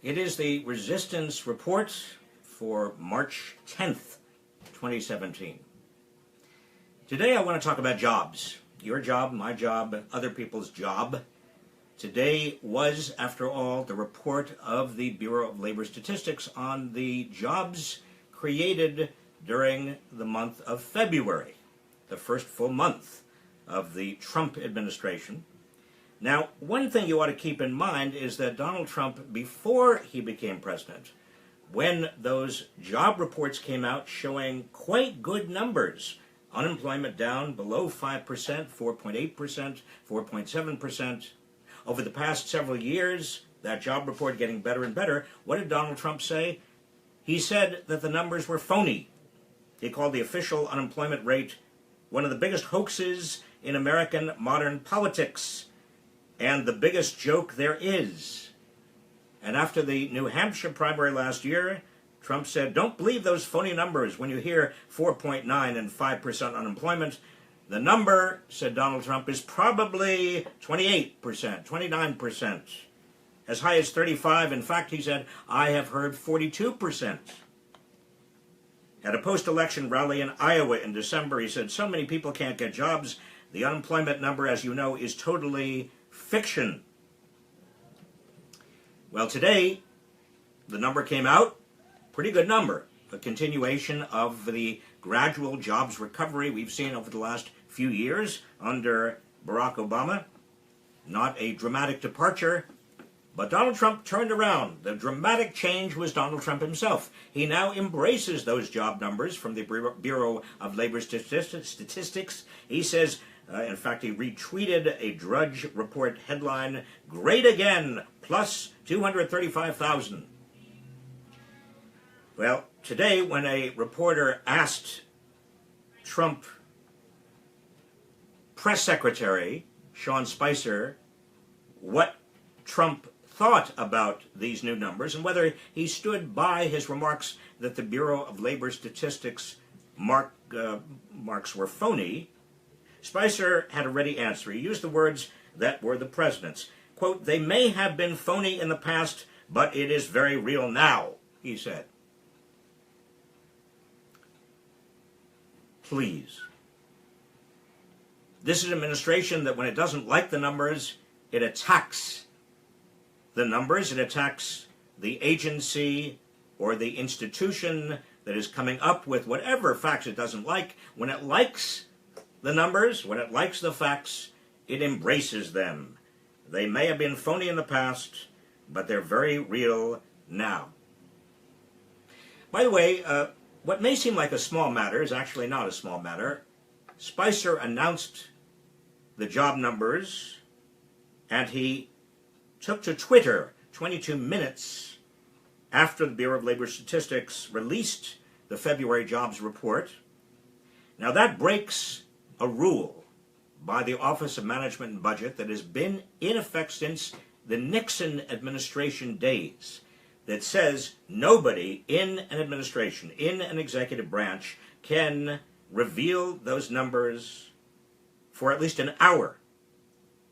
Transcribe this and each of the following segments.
It is the resistance report for March 10th, 2017. Today I want to talk about jobs. Your job, my job, other people's job. Today was, after all, the report of the Bureau of Labor Statistics on the jobs created during the month of February, the first full month of the Trump administration. Now, one thing you ought to keep in mind is that Donald Trump, before he became president, when those job reports came out showing quite good numbers, unemployment down below 5%, 4.8%, 4.7%, over the past several years, that job report getting better and better, what did Donald Trump say? He said that the numbers were phony. He called the official unemployment rate one of the biggest hoaxes in American modern politics, and the biggest joke there is. And after the New Hampshire primary last year, Trump said, don't believe those phony numbers when you hear 4.9 and 5% unemployment. The number, said Donald Trump, is probably 28%, 29%, as high as 35%. In fact, he said, I have heard 42%. At a post-election rally in Iowa in December, he said, so many people can't get jobs. The unemployment number, as you know, is totally fiction. Well, today, the number came out, pretty good number, a continuation of the gradual jobs recovery we've seen over the last few years under Barack Obama. Not a dramatic departure, but Donald Trump turned around. The dramatic change was Donald Trump himself. He now embraces those job numbers from the Bureau of Labor Statistics. He says, in fact, he retweeted a Drudge Report headline, great again, plus 235,000. Well, today when a reporter asked Trump press secretary Sean Spicer what Trump thought about these new numbers and whether he stood by his remarks that the Bureau of Labor Statistics marks were phony, Spicer had a ready answer. He used the words that were the president's. Quote, they may have been phony in the past, but it is very real now, he said. Please. This is an administration that when it doesn't like the numbers, it attacks the numbers, it attacks the agency or the institution that is coming up with whatever facts it doesn't like. When it likes the numbers, when it likes the facts, it embraces them. They may have been phony in the past, but they're very real now. By the way, what may seem like a small matter is actually not a small matter. Spicer announced the job numbers, and he took to Twitter 22 minutes after the Bureau of Labor Statistics released the February jobs report. Now that breaks a rule by the Office of Management and Budget that has been in effect since the Nixon administration days, that says nobody in an administration, in an executive branch, can reveal those numbers for at least an hour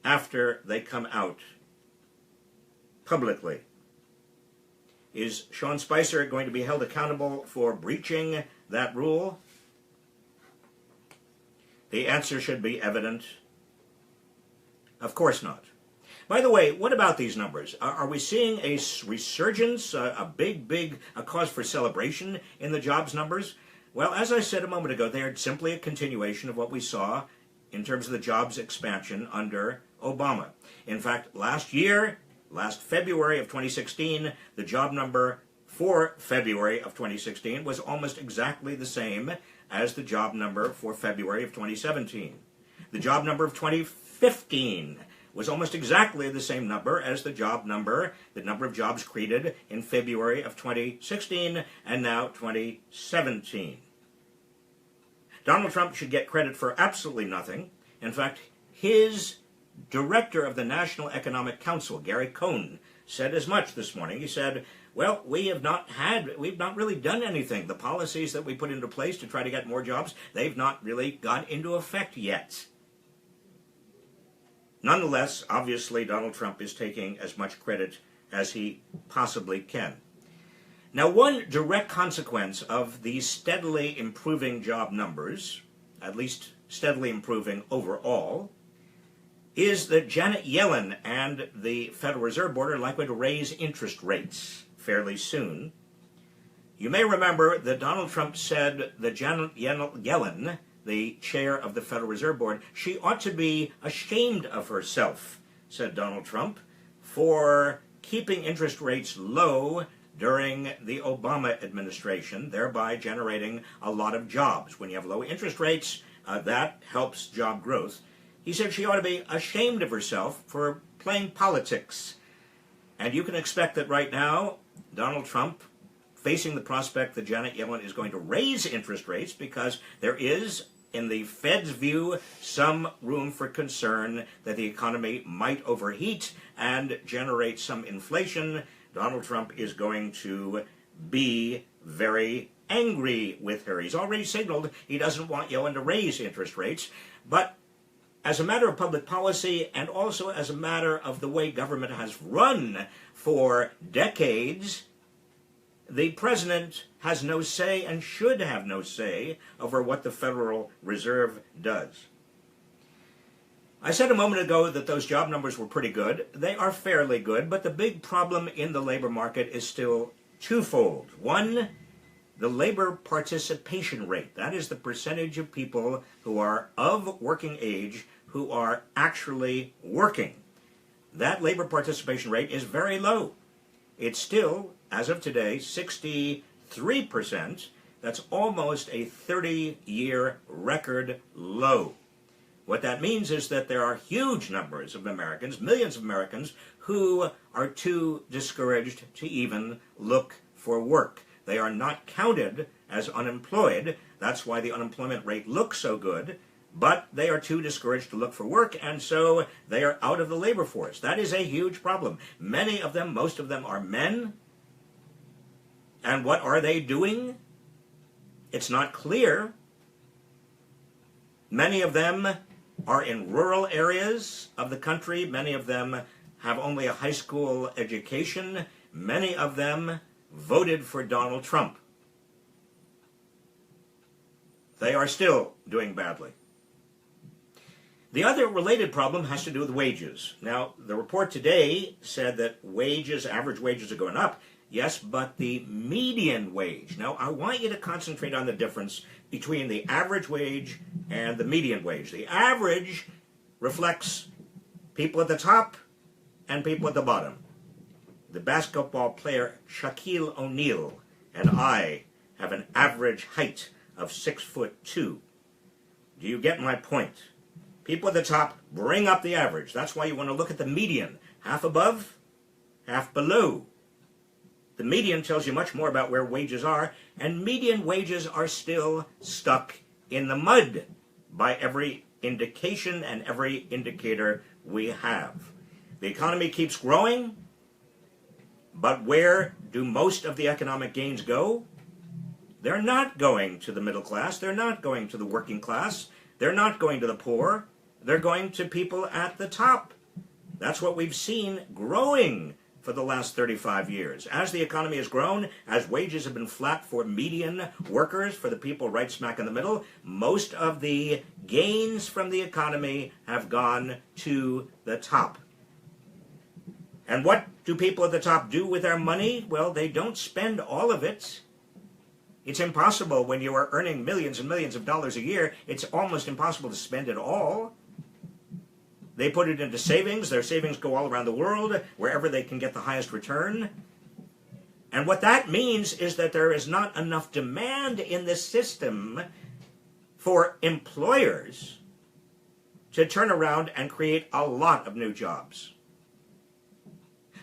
after they come out publicly. Is Sean Spicer going to be held accountable for breaching that rule? The answer should be evident. Of course not. By the way, what about these numbers? Are we seeing a resurgence, a cause for celebration in the jobs numbers? Well, as I said a moment ago, they are simply a continuation of what we saw in terms of the jobs expansion under Obama. In fact, last February of 2016, the job number for February of 2016 was almost exactly the same as the job number for February of 2017. The job number of 2015 was almost exactly the same number as the number of jobs created in February of 2016 and now 2017. Donald Trump should get credit for absolutely nothing. In fact, his director of the National Economic Council, Gary Cohn, said as much this morning. He said, well, we've not really done anything. The policies that we put into place to try to get more jobs, they've not really gone into effect yet. Nonetheless, obviously, Donald Trump is taking as much credit as he possibly can. Now, one direct consequence of these steadily improving job numbers, at least steadily improving overall, is that Janet Yellen and the Federal Reserve Board are likely to raise interest rates fairly soon. You may remember that Donald Trump said that Janet Yellen, the chair of the Federal Reserve Board, she ought to be ashamed of herself, said Donald Trump, for keeping interest rates low during the Obama administration, thereby generating a lot of jobs. When you have low interest rates, that helps job growth. He said she ought to be ashamed of herself for playing politics. And you can expect that right now, Donald Trump, facing the prospect that Janet Yellen is going to raise interest rates because there is, in the Fed's view, some room for concern that the economy might overheat and generate some inflation, Donald Trump is going to be very angry with her. He's already signaled he doesn't want Yellen to raise interest rates, but as a matter of public policy and also as a matter of the way government has run for decades, the president has no say and should have no say over what the Federal Reserve does. I said a moment ago that those job numbers were pretty good. They are fairly good, but the big problem in the labor market is still twofold. One, the labor participation rate. That is the percentage of people who are of working age who are actually working. That labor participation rate is very low. It's still, as of today, 63%. That's almost a 30-year record low. What that means is that there are huge numbers of Americans, millions of Americans, who are too discouraged to even look for work. They are not counted as unemployed. That's why the unemployment rate looks so good. But they are too discouraged to look for work, and so they are out of the labor force. That is a huge problem. Many of them, most of them, are men. And what are they doing? It's not clear. Many of them are in rural areas of the country. Many of them have only a high school education. Many of them voted for Donald Trump. They are still doing badly. The other related problem has to do with wages. Now, the report today said that average wages are going up. Yes, but the median wage. Now, I want you to concentrate on the difference between the average wage and the median wage. The average reflects people at the top and people at the bottom. The basketball player Shaquille O'Neal and I have an average height of 6'2". Do you get my point? People at the top bring up the average. That's why you want to look at the median. Half above, half below. The median tells you much more about where wages are, and median wages are still stuck in the mud by every indication and every indicator we have. The economy keeps growing, but where do most of the economic gains go? They're not going to the middle class. They're not going to the working class. They're not going to the poor. They're going to people at the top. That's what we've seen growing for the last 35 years. As the economy has grown, as wages have been flat for median workers, for the people right smack in the middle, most of the gains from the economy have gone to the top. And what do people at the top do with their money? Well, they don't spend all of it. It's impossible when you are earning millions and millions of dollars a year. It's almost impossible to spend it all. They put it into savings. Their savings go all around the world, wherever they can get the highest return. And what that means is that there is not enough demand in the system for employers to turn around and create a lot of new jobs.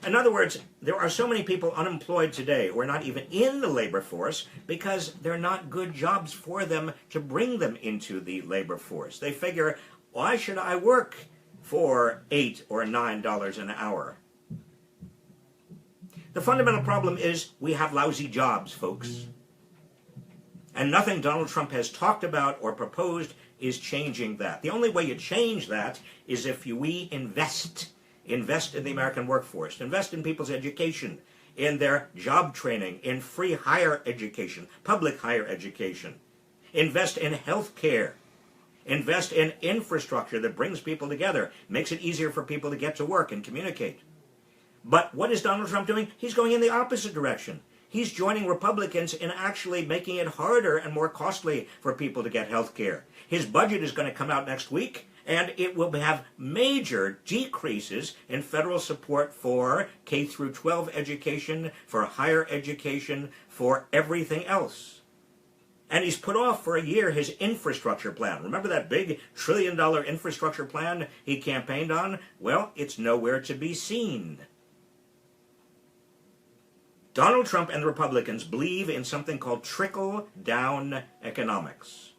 In other words, there are so many people unemployed today who are not even in the labor force because they're not good jobs for them to bring them into the labor force. They figure, why should I work for $8 or $9 an hour? The fundamental problem is we have lousy jobs, folks. And nothing Donald Trump has talked about or proposed is changing that. The only way you change that is if we invest Invest in the American workforce. Invest in people's education, in their job training, in free higher education, public higher education. Invest in health care. Invest in infrastructure that brings people together, makes it easier for people to get to work and communicate. But what is Donald Trump doing? He's going in the opposite direction. He's joining Republicans in actually making it harder and more costly for people to get health care. His budget is going to come out next week, and it will have major decreases in federal support for K through 12 education, for higher education, for everything else. And he's put off for a year his infrastructure plan. Remember that big $1 trillion infrastructure plan he campaigned on? Well, it's nowhere to be seen. Donald Trump and the Republicans believe in something called trickle-down economics.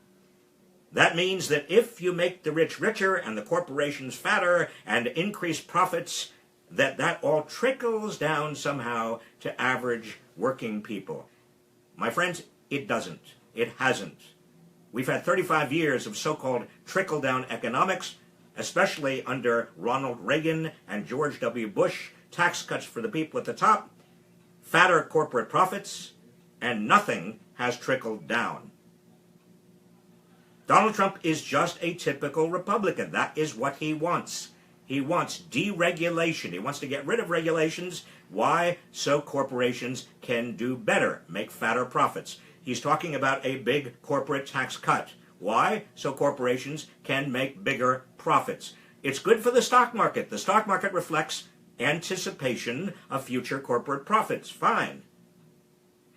That means that if you make the rich richer and the corporations fatter and increase profits, that all trickles down somehow to average working people. My friends, it doesn't. It hasn't. We've had 35 years of so-called trickle-down economics, especially under Ronald Reagan and George W. Bush, tax cuts for the people at the top, fatter corporate profits, and nothing has trickled down. Donald Trump is just a typical Republican. That is what he wants. He wants deregulation. He wants to get rid of regulations. Why? So corporations can do better, make fatter profits. He's talking about a big corporate tax cut. Why? So corporations can make bigger profits. It's good for the stock market. The stock market reflects anticipation of future corporate profits. Fine.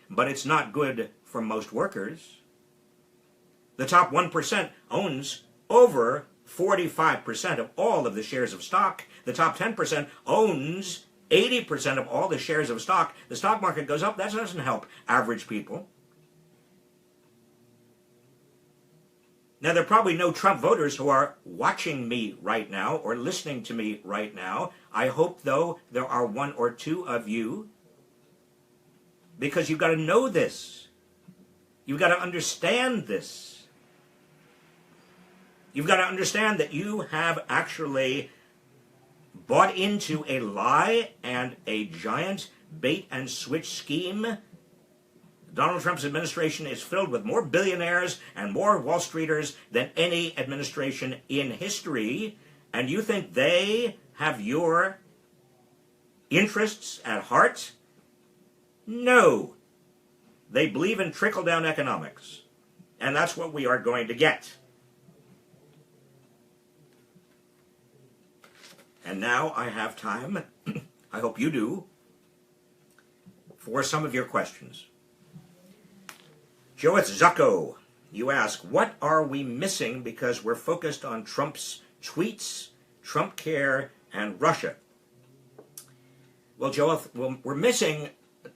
But it's not good for most workers. The top 1% owns over 45% of all of the shares of stock. The top 10% owns 80% of all the shares of stock. The stock market goes up. That doesn't help average people. Now, there are probably no Trump voters who are watching me right now or listening to me right now. I hope, though, there are one or two of you, because you've got to know this. You've got to understand this. You've got to understand that you have actually bought into a lie and a giant bait-and-switch scheme. Donald Trump's administration is filled with more billionaires and more Wall Streeters than any administration in history, and you think they have your interests at heart? No. They believe in trickle-down economics, and that's what we are going to get. And now I have time, I hope you do, for some of your questions. Joe, it's Zucco. You ask, what are we missing because we're focused on Trump's tweets, Trump care, and Russia? Well, Joe, we're missing,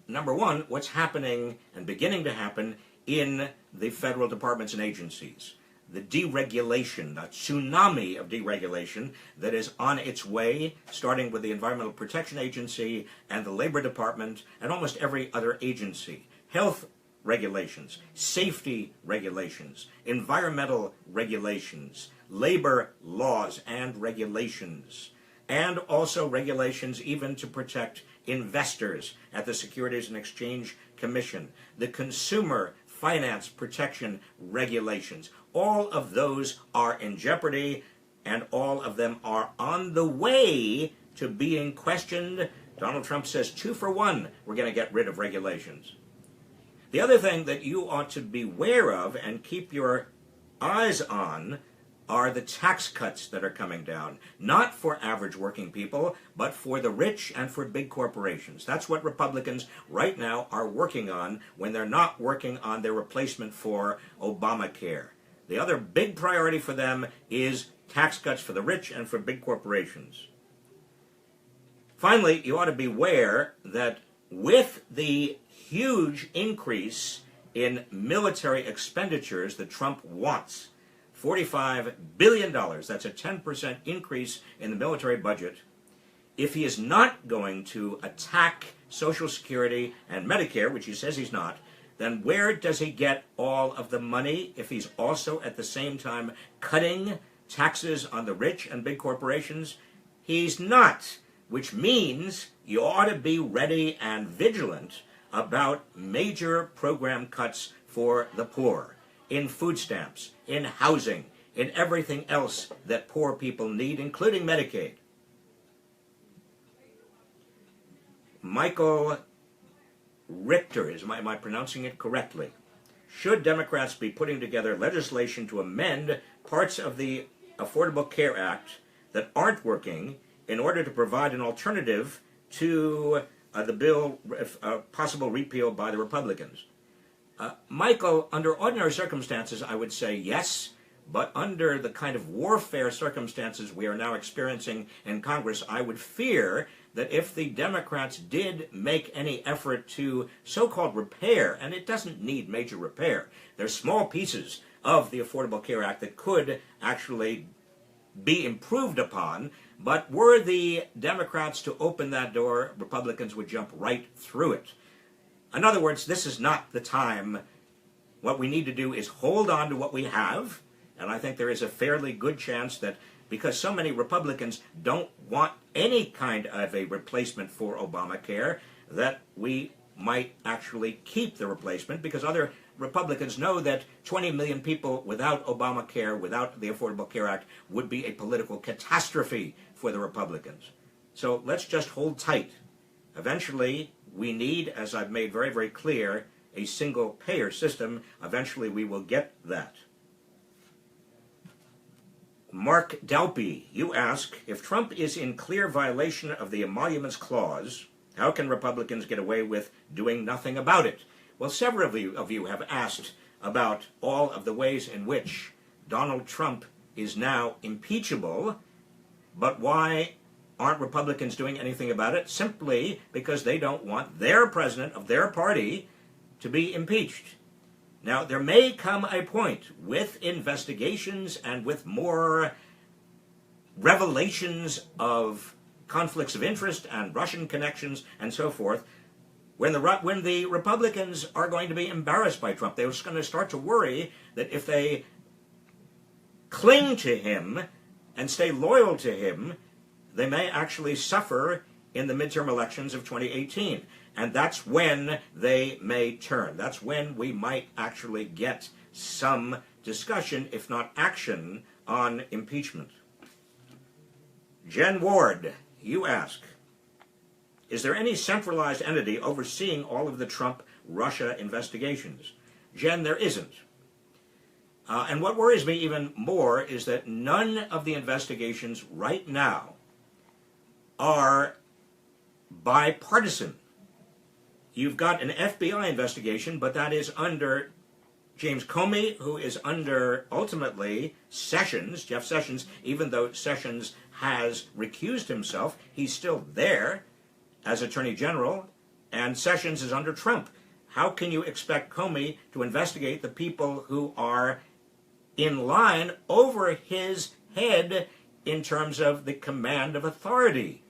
number one, what's happening and beginning to happen in the federal departments and agencies. The deregulation, the tsunami of deregulation that is on its way, starting with the Environmental Protection Agency and the Labor Department and almost every other agency. Health regulations, safety regulations, environmental regulations, labor laws and regulations, and also regulations even to protect investors at the Securities and Exchange Commission, the Consumer Finance Protection Regulations. All of those are in jeopardy, and all of them are on the way to being questioned. Donald Trump says 2 for 1, we're going to get rid of regulations. The other thing that you ought to be aware of and keep your eyes on are the tax cuts that are coming down, not for average working people, but for the rich and for big corporations. That's what Republicans right now are working on when they're not working on their replacement for Obamacare. The other big priority for them is tax cuts for the rich and for big corporations. Finally, you ought to be aware that with the huge increase in military expenditures that Trump wants, $45 billion, that's a 10% increase in the military budget. If he is not going to attack Social Security and Medicare, which he says he's not, then where does he get all of the money if he's also at the same time cutting taxes on the rich and big corporations? He's not. which means you ought to be ready and vigilant about major program cuts for the poor, in food stamps, in housing, in everything else that poor people need, including Medicaid. Michael Richter, am I pronouncing it correctly? Should Democrats be putting together legislation to amend parts of the Affordable Care Act that aren't working in order to provide an alternative to the bill, possible repeal by the Republicans? Michael, under ordinary circumstances, I would say yes, but under the kind of warfare circumstances we are now experiencing in Congress, I would fear that if the Democrats did make any effort to so-called repair, and it doesn't need major repair, there's small pieces of the Affordable Care Act that could actually be improved upon, but were the Democrats to open that door, Republicans would jump right through it. In other words, this is not the time. What we need to do is hold on to what we have, and I think there is a fairly good chance that because so many Republicans don't want any kind of a replacement for Obamacare, that we might actually keep the replacement, because other Republicans know that 20 million people without Obamacare, without the Affordable Care Act, would be a political catastrophe for the Republicans. So let's just hold tight. Eventually, we need, as I've made very, very clear, a single-payer system. Eventually, we will get that. Mark Dalpy, you ask, if Trump is in clear violation of the Emoluments Clause, how can Republicans get away with doing nothing about it? Well, several of you have asked about all of the ways in which Donald Trump is now impeachable, but why aren't Republicans doing anything about it? Simply because they don't want their president of their party to be impeached. Now, there may come a point with investigations and with more revelations of conflicts of interest and Russian connections and so forth, when the Republicans are going to be embarrassed by Trump. They're going to start to worry that if they cling to him and stay loyal to him, they may actually suffer in the midterm elections of 2018. And that's when they may turn. That's when we might actually get some discussion, if not action, on impeachment. Jen Ward, you ask, is there any centralized entity overseeing all of the Trump-Russia investigations? Jen, there isn't. And what worries me even more is that none of the investigations right now are bipartisan. You've got an FBI investigation, but that is under James Comey, who is under, ultimately, Sessions, Jeff Sessions. Even though Sessions has recused himself, he's still there as Attorney General, and Sessions is under Trump. How can you expect Comey to investigate the people who are in line over his head in terms of the command of authority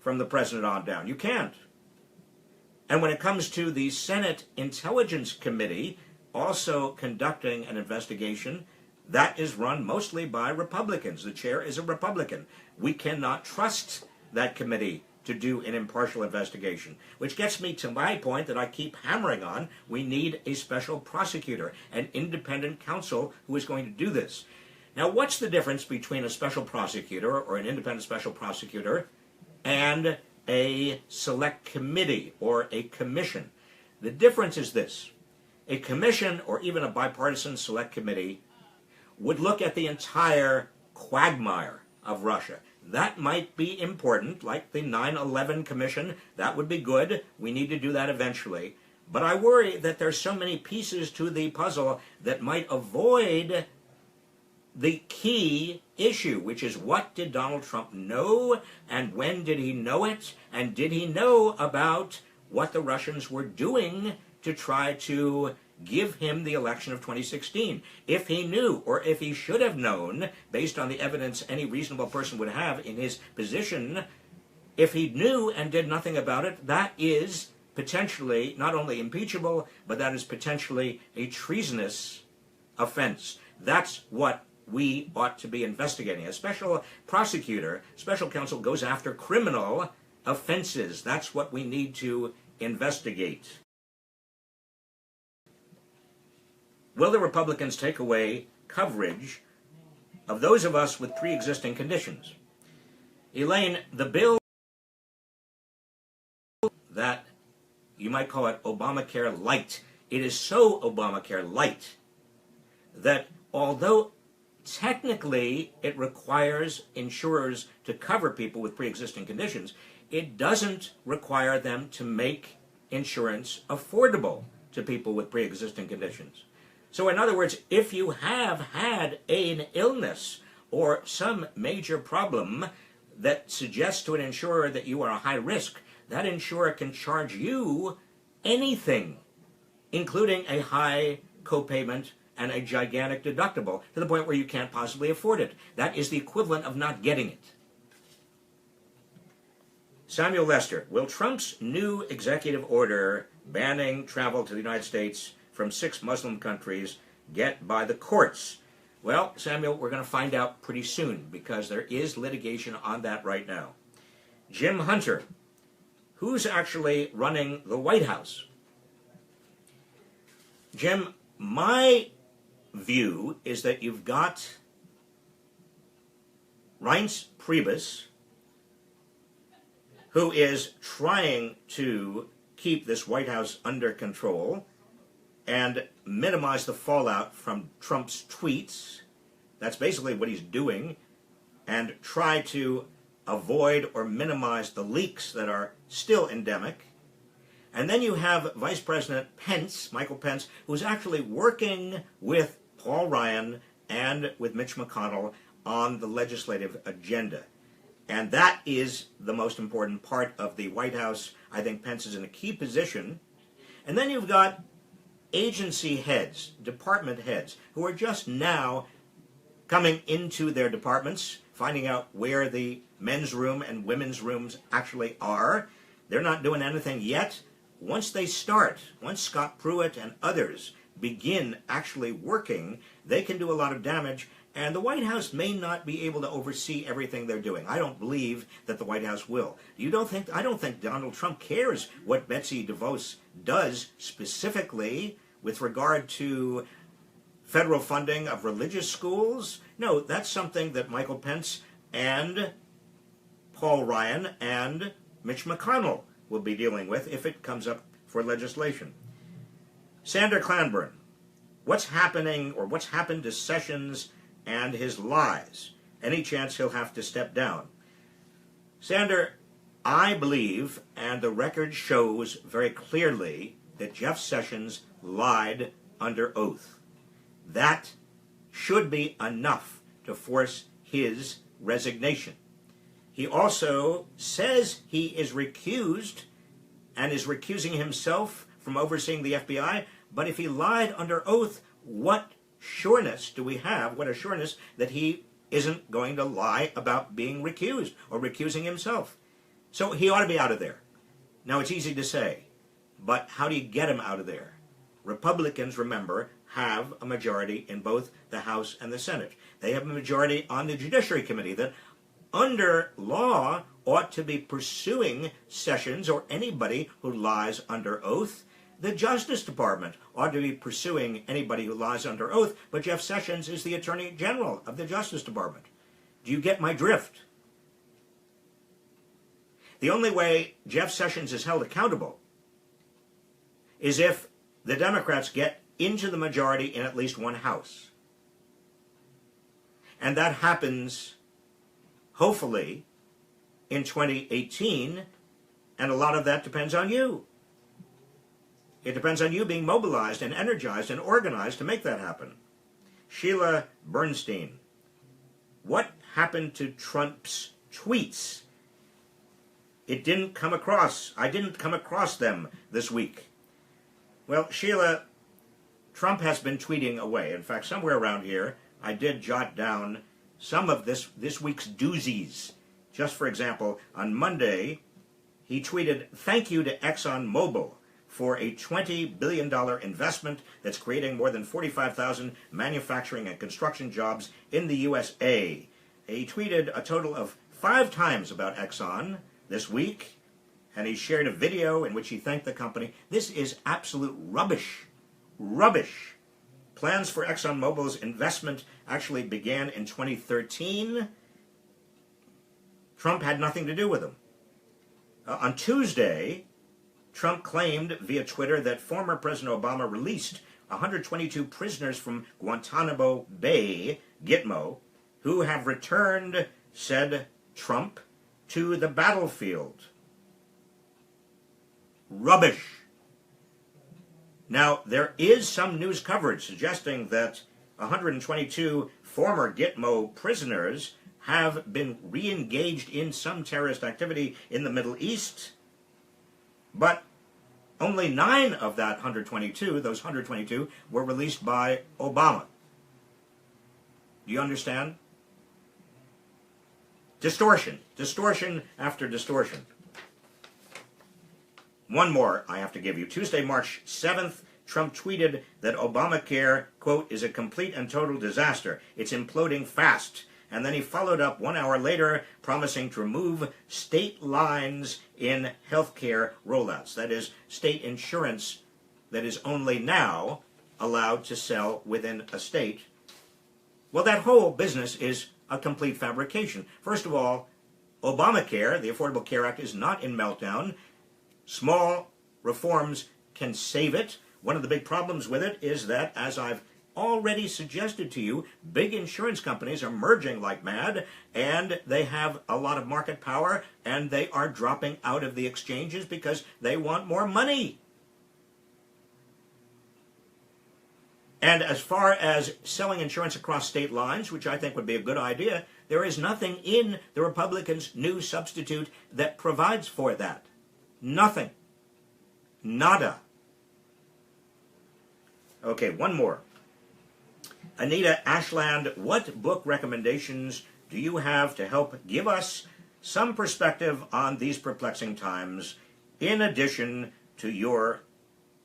from the president on down? You can't. And when it comes to the Senate Intelligence Committee also conducting an investigation, that is run mostly by Republicans. The chair is a Republican. We cannot trust that committee to do an impartial investigation, which gets me to my point that I keep hammering on. We need a special prosecutor, an independent counsel who is going to do this. Now, what's the difference between a special prosecutor or an independent special prosecutor and a select committee or a commission? The difference is this. A commission or even a bipartisan select committee would look at the entire quagmire of Russia. That might be important, like the 9/11 Commission. That would be good. We need to do that eventually. But I worry that there's so many pieces to the puzzle that might avoid the key issue, which is what did Donald Trump know, and when did he know it, and did he know about what the Russians were doing to try to give him the election of 2016. If he knew, or if he should have known, based on the evidence any reasonable person would have in his position, if he knew and did nothing about it, that is potentially not only impeachable, but that is potentially a treasonous offense. That's what we ought to be investigating. A special prosecutor, special counsel goes after criminal offenses. That's what we need to investigate. Will the Republicans take away coverage of those of us with pre-existing conditions? Elaine, the bill that you might call it Obamacare light, it is so Obamacare light that although technically it requires insurers to cover people with pre-existing conditions, it doesn't require them to make insurance affordable to people with pre-existing conditions. So in other words, if you have had an illness or some major problem that suggests to an insurer that you are a high risk, that insurer can charge you anything, including a high copayment and a gigantic deductible, to the point where you can't possibly afford it. That is the equivalent of not getting it. Samuel Lester, will Trump's new executive order banning travel to the United States from 6 Muslim countries get by the courts? Well, Samuel, we're going to find out pretty soon, because there is litigation on that right now. Jim Hunter, who's actually running the White House? Jim, my view is that you've got Reince Priebus, who is trying to keep this White House under control and minimize the fallout from Trump's tweets. That's basically what he's doing, and try to avoid or minimize the leaks that are still endemic. And then you have Vice President Pence, Michael Pence, who's actually working with Paul Ryan and with Mitch McConnell on the legislative agenda. And that is the most important part of the White House. I think Pence is in a key position. And then you've got agency heads, department heads, who are just now coming into their departments, finding out where the men's room and women's rooms actually are. They're not doing anything yet. Once they start, once Scott Pruitt and others begin actually working, they can do a lot of damage, and the White House may not be able to oversee everything they're doing. I don't believe that the White House will. I don't think Donald Trump cares what Betsy DeVos does specifically with regard to federal funding of religious schools. No, that's something that Michael Pence and Paul Ryan and Mitch McConnell will be dealing with if it comes up for legislation. Sander Clanburn, what's happening, or what's happened to Sessions and his lies? Any chance he'll have to step down? Sander, I believe, and the record shows very clearly, that Jeff Sessions lied under oath. That should be enough to force his resignation. He also says he is recused and is recusing himself from overseeing the FBI, but if he lied under oath, what sureness do we have, what assurance that he isn't going to lie about being recused or recusing himself? So he ought to be out of there. Now, it's easy to say, but how do you get him out of there? Republicans, remember, have a majority in both the House and the Senate. They have a majority on the Judiciary Committee that, under law, ought to be pursuing Sessions or anybody who lies under oath. The Justice Department ought to be pursuing anybody who lies under oath, but Jeff Sessions is the Attorney General of the Justice Department. Do you get my drift? The only way Jeff Sessions is held accountable is if the Democrats get into the majority in at least one House. And that happens, hopefully, in 2018, and a lot of that depends on you. It depends on you being mobilized and energized and organized to make that happen. Sheila Bernstein, what happened to Trump's tweets? I didn't come across them this week. Well, Sheila, Trump has been tweeting away. In fact, somewhere around here, I did jot down some of this week's doozies. Just for example, on Monday, he tweeted, "Thank you to ExxonMobil for a $20 billion investment that's creating more than 45,000 manufacturing and construction jobs in the USA. He tweeted a total of 5 times about Exxon this week, and he shared a video in which he thanked the company. This is absolute rubbish. Rubbish. Plans for ExxonMobil's investment actually began in 2013. Trump had nothing to do with them. On Tuesday, Trump claimed via Twitter that former President Obama released 122 prisoners from Guantanamo Bay, Gitmo, who have returned, said Trump, to the battlefield. Rubbish. Now, there is some news coverage suggesting that 122 former Gitmo prisoners have been re-engaged in some terrorist activity in the Middle East, but only 9 of that 122, those 122, were released by Obama. Do you understand? Distortion. Distortion after distortion. One more I have to give you. Tuesday, March 7th, Trump tweeted that Obamacare, quote, is a complete and total disaster. It's imploding fast. And then he followed up 1 hour later, promising to remove state lines in healthcare rollouts. That is, state insurance that is only now allowed to sell within a state. Well, that whole business is a complete fabrication. First of all, Obamacare, the Affordable Care Act, is not in meltdown. Small reforms can save it. One of the big problems with it is that, as I've already suggested to you, big insurance companies are merging like mad, and they have a lot of market power, and they are dropping out of the exchanges because they want more money. And as far as selling insurance across state lines, which I think would be a good idea, there is nothing in the Republicans' new substitute that provides for that. Nothing. Nada. Okay, one more. Anita Ashland, what book recommendations do you have to help give us some perspective on these perplexing times, in addition to your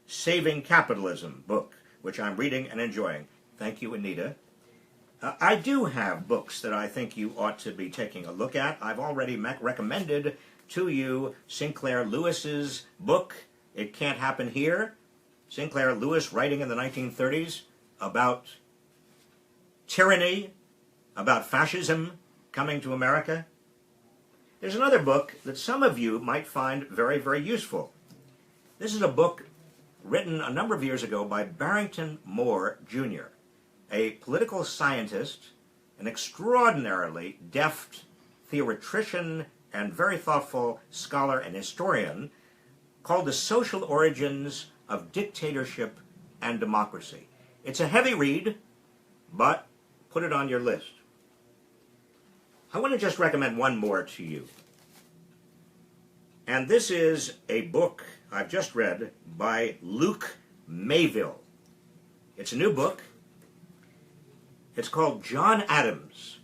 Saving Capitalism book, which I'm reading and enjoying? Thank you, Anita. I do have books that I think you ought to be taking a look at. I've already recommended to you Sinclair Lewis's book, It Can't Happen Here. Sinclair Lewis, writing in the 1930s about tyranny, about fascism coming to America. There's another book that some of you might find very, very useful. This is a book written a number of years ago by Barrington Moore, Jr., a political scientist, an extraordinarily deft theoretician and very thoughtful scholar and historian, called The Social Origins of Dictatorship and Democracy. It's a heavy read, but put it on your list. I want to just recommend one more to you. And this is a book I've just read by Luke Mayville. It's a new book. It's called John Adams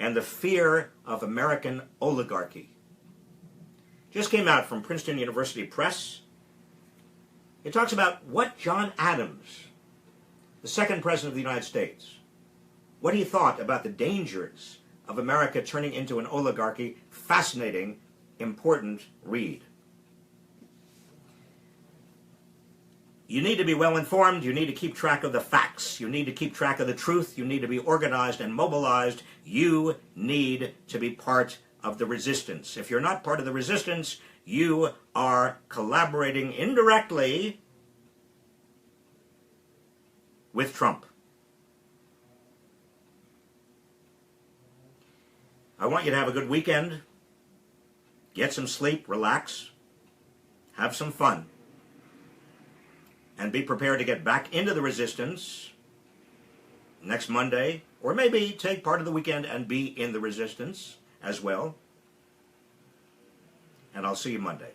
and the Fear of American Oligarchy. Just came out from Princeton University Press. It talks about what John Adams, the second president of the United States, what he thought about the dangers of America turning into an oligarchy. Fascinating, important read. You need to be well informed. You need to keep track of the facts. You need to keep track of the truth. You need to be organized and mobilized. You need to be part of the resistance. If you're not part of the resistance, you are collaborating indirectly with Trump. I want you to have a good weekend. Get some sleep, relax, have some fun, and be prepared to get back into the resistance next Monday, or maybe take part of the weekend and be in the resistance as well. And I'll see you Monday.